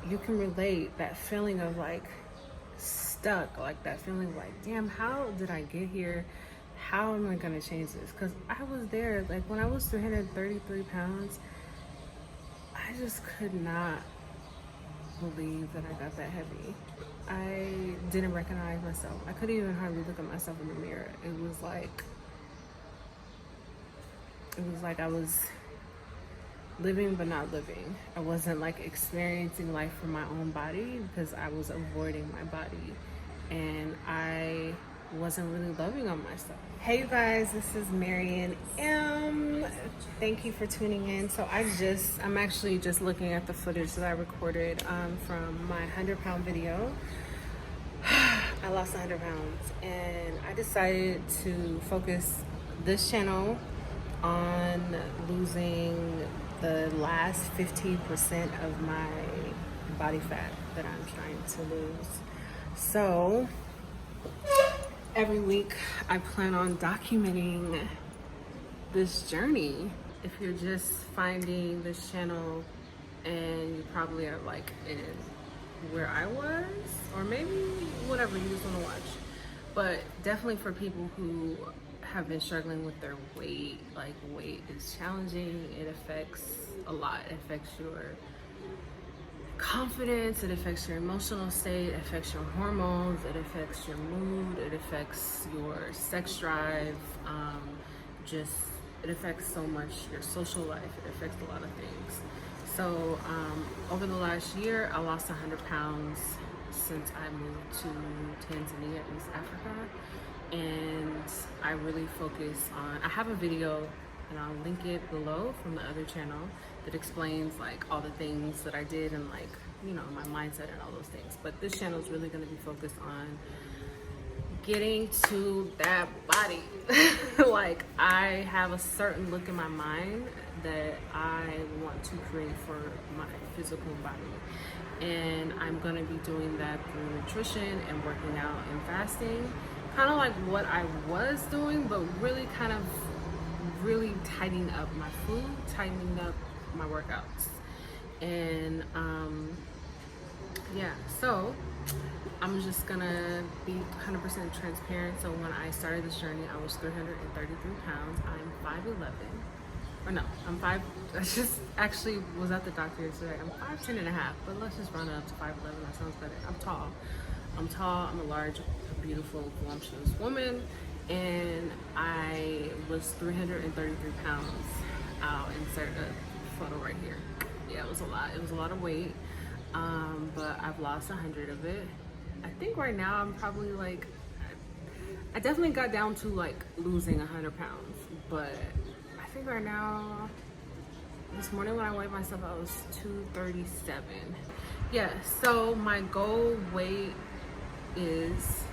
you can relate that feeling of like stuck, like that feeling like, damn, how did I get here? How am I gonna change this? Because I was there, like when I was 333 pounds, I just could not believe that I got that heavy. I didn't recognize myself. I couldn't even hardly look at myself in the mirror. It was like I was living but not living. I wasn't like experiencing life from my own body because I was avoiding my body, and I wasn't really loving on myself. Hey you guys, this is Marian. Thank you for tuning in. So I'm actually just looking at the footage that I recorded from my 100-pound video. I lost 100 pounds, and I decided to focus this channel on losing the last 15% of my body fat that I'm trying to lose. So every week I plan on documenting this journey. If you're just finding this channel and you probably are like in where I was, or maybe whatever you just want to watch, but definitely for people who have been struggling with their weight. Like, weight is challenging. It affects a lot. It affects your confidence, it affects your emotional state, it affects your hormones, it affects your mood, it affects your sex drive, it affects so much your social life, it affects a lot of things. So over the last year, I lost 100 pounds since I moved to Tanzania, East Africa. And I really focus on, I have a video and I'll link it below from the other channel that explains like all the things that I did and like, you know, my mindset and all those things. But this channel is really going to be focused on getting to that body. Like, I have a certain look in my mind that I want to create for my physical body. And I'm going to be doing that through nutrition and working out and fasting. Kind of like what I was doing, but really kind of really tightening up my food, tightening up my workouts. And yeah, so I'm just gonna be 100% transparent. So when I started this journey, I was 333 pounds. I'm 5'11", or no, I'm 5, I just actually was at the doctor yesterday. I'm 5'10" and a half, but let's just round it up to 5'11", that sounds better. I'm tall, I'm a large, beautiful, voluptuous woman, and I was 333 pounds. I'll insert a photo right here. Yeah, it was a lot of weight, but I've lost 100 of it. I think right now I'm probably like, I definitely got down to like losing 100 pounds, but I think right now, this morning when I weighed myself, I was 237. Yeah, so my goal weight is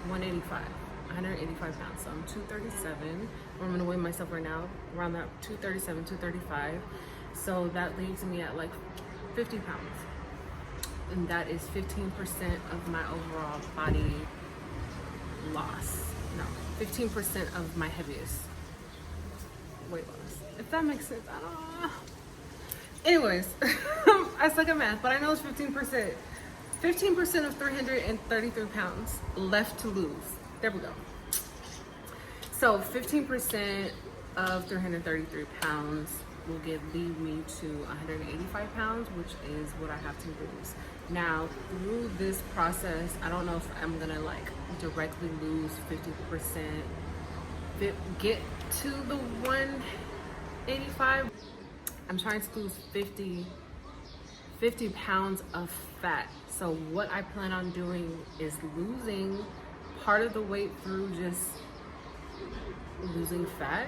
185 pounds. So I'm 237. I'm gonna weigh myself right now around that 237, 235. So that leaves me at like 50 pounds. And that is 15% of my overall body loss. No, 15% of my heaviest weight loss. If that makes sense, I don't know. Anyways, I suck at math, but I know it's 15%. 15% of 333 pounds left to lose. There we go. So 15% of 333 pounds will lead me to 185 pounds, which is what I have to lose. Now, through this process, I don't know if I'm gonna like directly lose 50%, get to the 185. I'm trying to lose 50 pounds of fat. So what I plan on doing is losing part of the weight through just losing fat,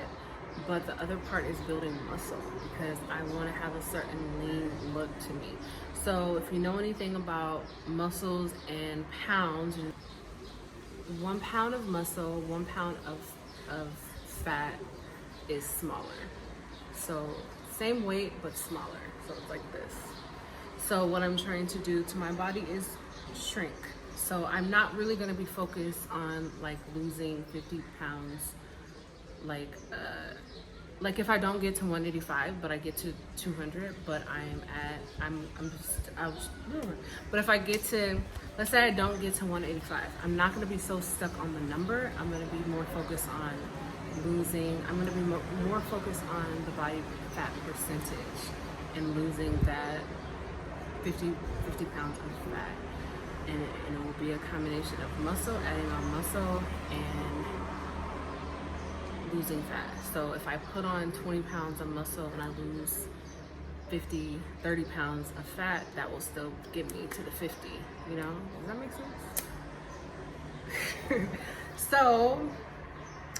but the other part is building muscle because I want to have a certain lean look to me. So if you know anything about muscles and pounds, 1 pound of muscle, 1 pound of fat is smaller. So same weight but smaller. So it's like this. So what I'm trying to do to my body is shrink. So I'm not really going to be focused on like losing 50 pounds like like if I don't get to 185, but I get to 200, but but if I get to, let's say I don't get to 185, I'm not going to be so stuck on the number. I'm going to be more focused on I'm going to be more focused on the body fat percentage and losing that 50 pounds of fat. And it will be a combination of muscle, adding on muscle, and losing fat. So if I put on 20 pounds of muscle and I lose 30 pounds of fat, that will still get me to the 50, you know? Does that make sense? So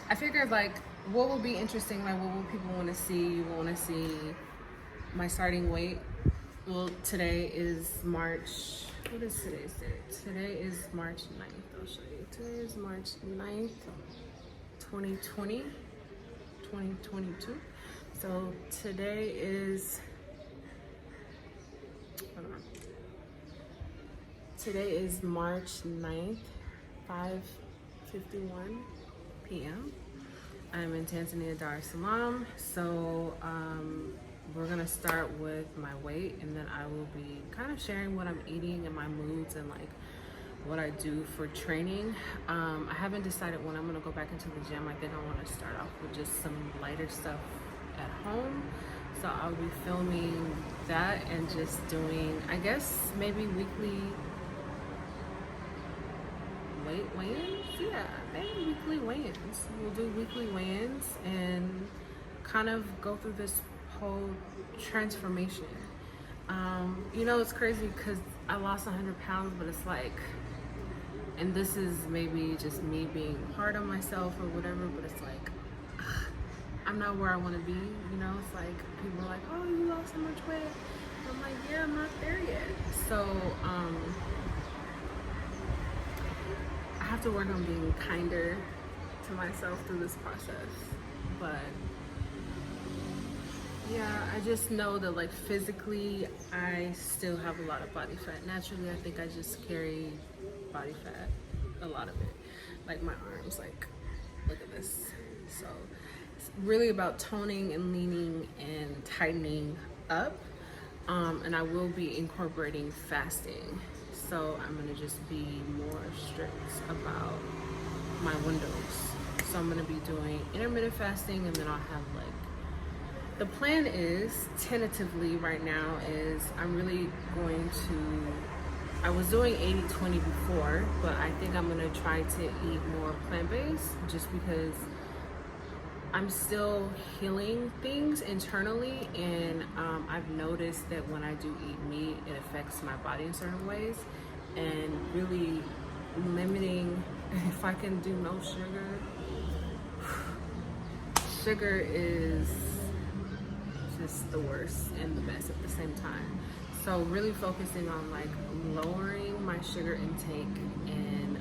I figured, like, what will be interesting, like what will people want to see? You want to see my starting weight. Well, today is March, what is today's date? Today is March 9th, I'll show you. Today is March 9th, 2022. So today is, hold on. Today is March 9th, 5:51 p.m. I'm in Tanzania, Dar es Salaam. So we're gonna start with my weight, and then I will be kind of sharing what I'm eating and my moods and like what I do for training. I haven't decided when I'm gonna go back into the gym. I think I want to start off with just some lighter stuff at home. So I'll be filming that and just doing, I guess, maybe weekly weigh-ins. Yeah, maybe weekly weigh-ins. We'll do weekly weigh-ins and kind of go through this whole transformation. You know, it's crazy because I lost 100 pounds, but it's like, and this is maybe just me being hard on myself or whatever, but it's like, I'm not where I want to be, you know? It's like, people are like, oh, you lost so much weight. I'm like, yeah, I'm not there yet. So, I have to work on being kinder to myself through this process. But yeah, I just know that like physically, I still have a lot of body fat. Naturally, I think I just carry body fat, a lot of it. Like my arms, like, look at this. So it's really about toning and leaning and tightening up. And I will be incorporating fasting. So I'm gonna just be more strict about my windows. So I'm gonna be doing intermittent fasting, and then I'll have like, the plan is, tentatively right now, is I'm really going to, I was doing 80-20 before, but I think I'm gonna try to eat more plant-based just because I'm still healing things internally, and I've noticed that when I do eat meat, it affects my body in certain ways, and really limiting, if I can do no sugar, sugar is just the worst and the best at the same time. So really focusing on like lowering my sugar intake and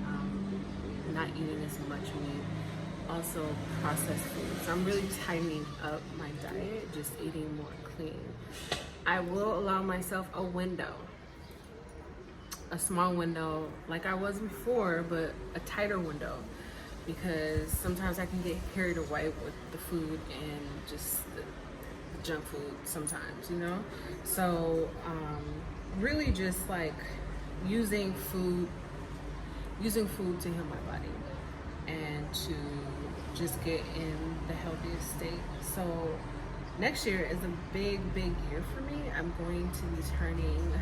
not eating as much meat. Also processed food. So I'm really tightening up my diet, just eating more clean. I will allow myself a window, a small window like I was before, but a tighter window, because sometimes I can get carried away with the food and just the junk food sometimes, you know? So really just like using food to heal my body and to just get in the healthiest state. So next year is a big year for me. I'm going to be turning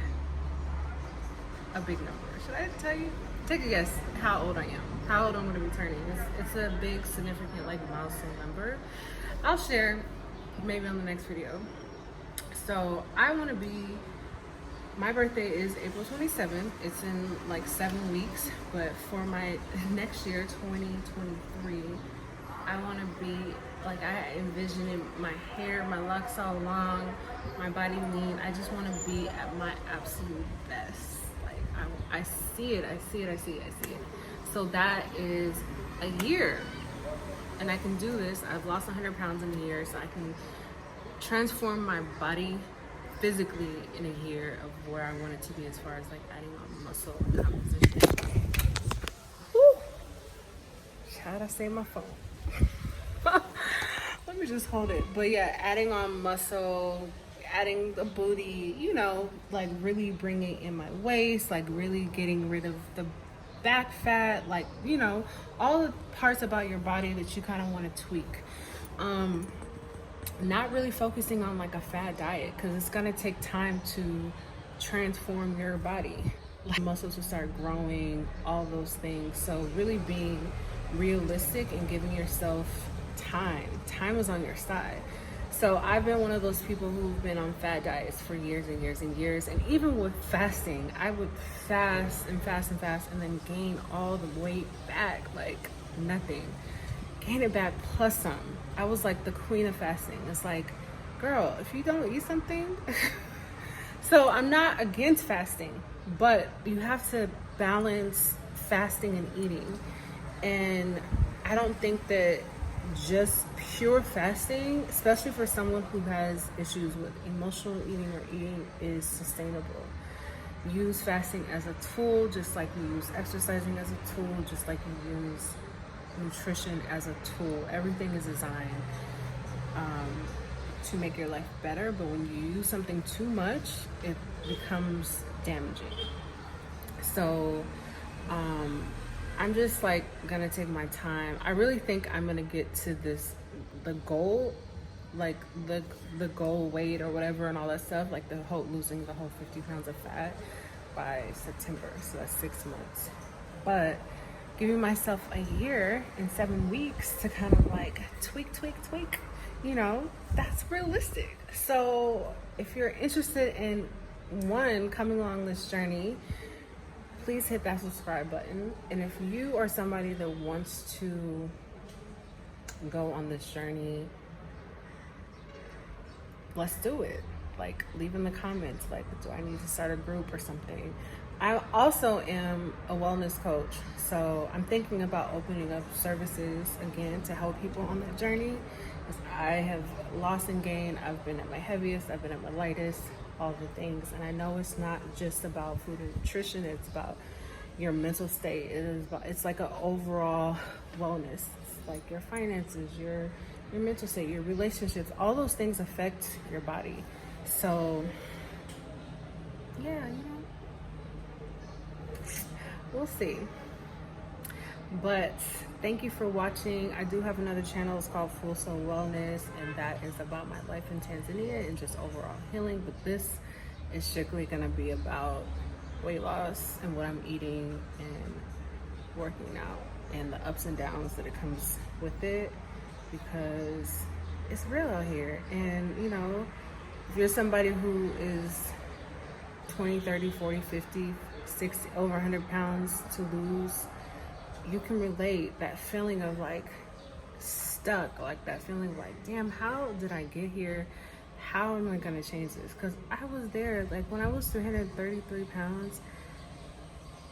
a big number. Should I tell you? Take a guess how old I am. How old I'm going to be turning. It's a big, significant, like, milestone number. I'll share maybe on the next video. So I want to be, my birthday is April 27th. It's in like 7 weeks, but for my next year, 2023, I want to be, like, I envision it, my hair, my locks all long, my body lean. I just want to be at my absolute best. Like, I see it. So that is a year, and I can do this. I've lost 100 pounds in a year, so I can transform my body physically in a year of where I want it to be as far as like adding on muscle composition. Woo! How'd I say my phone? Let me just hold it. But yeah, adding on muscle, adding the booty, you know, like really bringing in my waist, like really getting rid of the back fat, like, you know, all the parts about your body that you kind of want to tweak. Not really focusing on like a fad diet, because it's going to take time to transform your body. Like muscles will start growing, all those things. So really being realistic and giving yourself time. Time is on your side. So I've been one of those people who've been on fad diets for years and years and years. And even with fasting, I would fast and fast and fast and then gain all the weight back like nothing. Gain it back plus some. I was like the queen of fasting. It's like, girl, if you don't eat something. So I'm not against fasting, but you have to balance fasting and eating. And I don't think that just pure fasting, especially for someone who has issues with emotional eating or eating, is sustainable. Use fasting as a tool, just like you use exercising as a tool, just like you use nutrition as a tool. Everything is designed to make your life better, but when you use something too much, it becomes damaging. So I'm just like gonna take my time. I really think I'm gonna get to the goal, like the goal weight or whatever and all that stuff, like losing the whole 50 pounds of fat by September. So that's 6 months. But giving myself a year and 7 weeks to kind of like tweak, you know, that's realistic. So if you're interested in coming along this journey, please hit that subscribe button. And if you are somebody that wants to go on this journey, let's do it. Like, leave in the comments, like, do I need to start a group or something? I also am a wellness coach, so I'm thinking about opening up services again to help people on that journey. Because I have lost and gained. I've been at my heaviest, I've been at my lightest, all the things. And I know it's not just about food and nutrition, it's about your mental state. It's like an overall wellness. It's like your finances, your mental state, your relationships, all those things affect your body. So yeah, you know, we'll see. But thank you for watching. I do have another channel. It's called Full Soul Wellness, and that is about my life in Tanzania and just overall healing. But this is strictly going to be about weight loss and what I'm eating and working out and the ups and downs that it comes with it, because it's real out here. And you know, if you're somebody who is 20, 30, 40, 50, 60, over 100 pounds to lose, you can relate that feeling of like stuck, like that feeling of like, damn, how did I get here? How am I gonna change this? Because I was there, like when I was 333 pounds,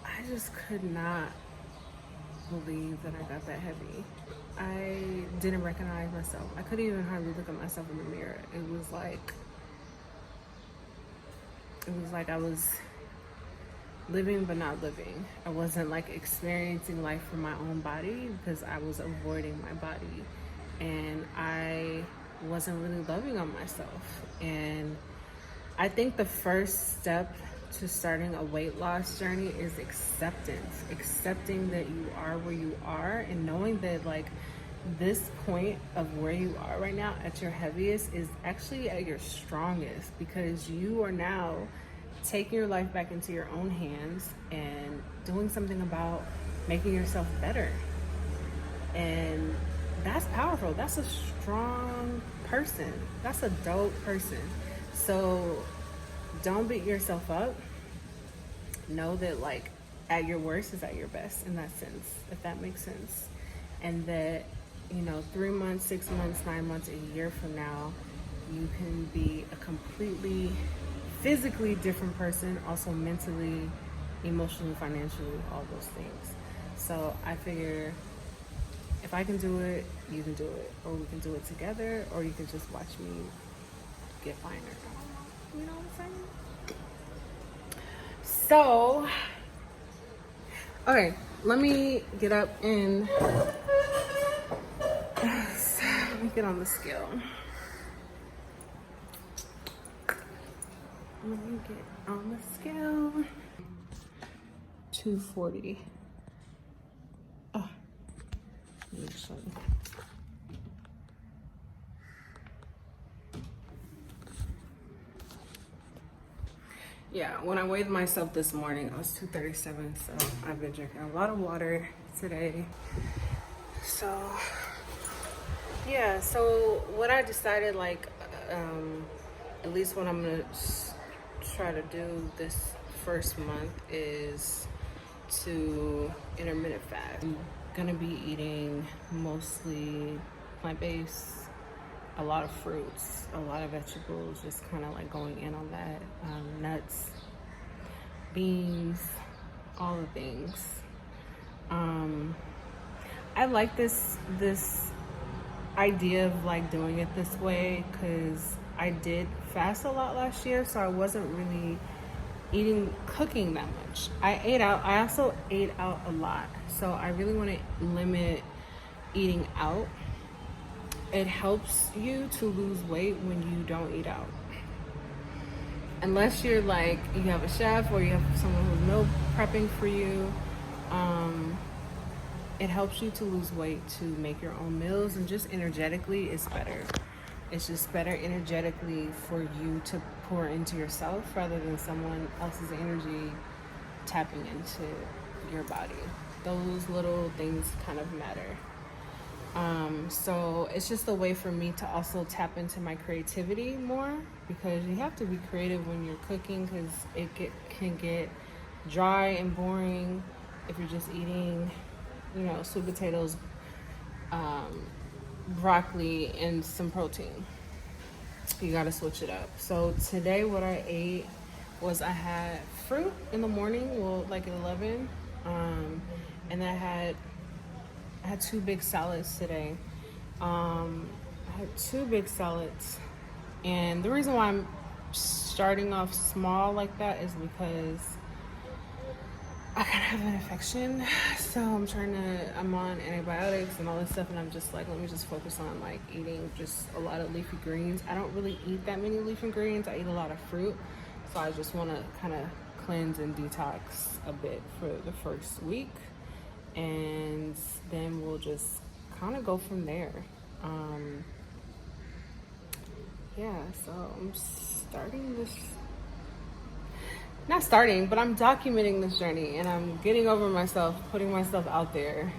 I just could not believe that I got that heavy. I didn't recognize myself. I couldn't even hardly look at myself in the mirror. It was like I was living but not living. I wasn't like experiencing life from my own body because I was avoiding my body, and I wasn't really loving on myself. And I think the first step to starting a weight loss journey is acceptance. Accepting that you are where you are, and knowing that like this point of where you are right now at your heaviest is actually at your strongest, because you are now taking your life back into your own hands and doing something about making yourself better. And that's powerful. That's a strong person. That's a dope person. So don't beat yourself up. Know that like at your worst is at your best in that sense, if that makes sense. And that, you know, 3 months, 6 months, 9 months, a year from now, you can be a completely physically different person, also mentally, emotionally, financially, all those things. So I figure if I can do it, you can do it, or we can do it together, or you can just watch me get finer. You know what I'm saying? So, okay, let me get up and get on the scale. Let me get on the scale. 240. Oh, let me show you. Yeah, when I weighed myself this morning, I was 237. So I've been drinking a lot of water today. So yeah, so what I decided, like, at least what I'm gonna try to do this first month is to intermittent fast. I'm gonna be eating mostly plant-based, a lot of fruits, a lot of vegetables, just kind of like going in on that. Nuts, beans, all the things. I like this idea of like doing it this way because I did fast a lot last year, so I wasn't really cooking that much. I also ate out a lot, so I really want to limit eating out. It helps you to lose weight when you don't eat out, unless you're like you have a chef or you have someone who's meal prepping for you. It helps you to lose weight to make your own meals, and just energetically it's better. It's just better energetically for you to pour into yourself rather than someone else's energy tapping into your body. Those little things kind of matter. So it's just a way for me to also tap into my creativity more, because you have to be creative when you're cooking, because can get dry and boring if you're just eating, sweet potatoes, broccoli, and some protein. You gotta switch it up. So today what I ate was I had fruit in the morning, well, like at 11, and I had 2 big salads today. I had 2 big salads, and the reason why I'm starting off small like that is because I kind of have an infection, so I'm on antibiotics and all this stuff, and I'm just like, let me just focus on like eating just a lot of leafy greens. I don't really eat that many leafy greens. I eat a lot of fruit, so I just want to kind of cleanse and detox a bit for the first week, and then we'll just kind of go from there. Yeah, so I'm not starting, but I'm documenting this journey, and I'm getting over myself, putting myself out there.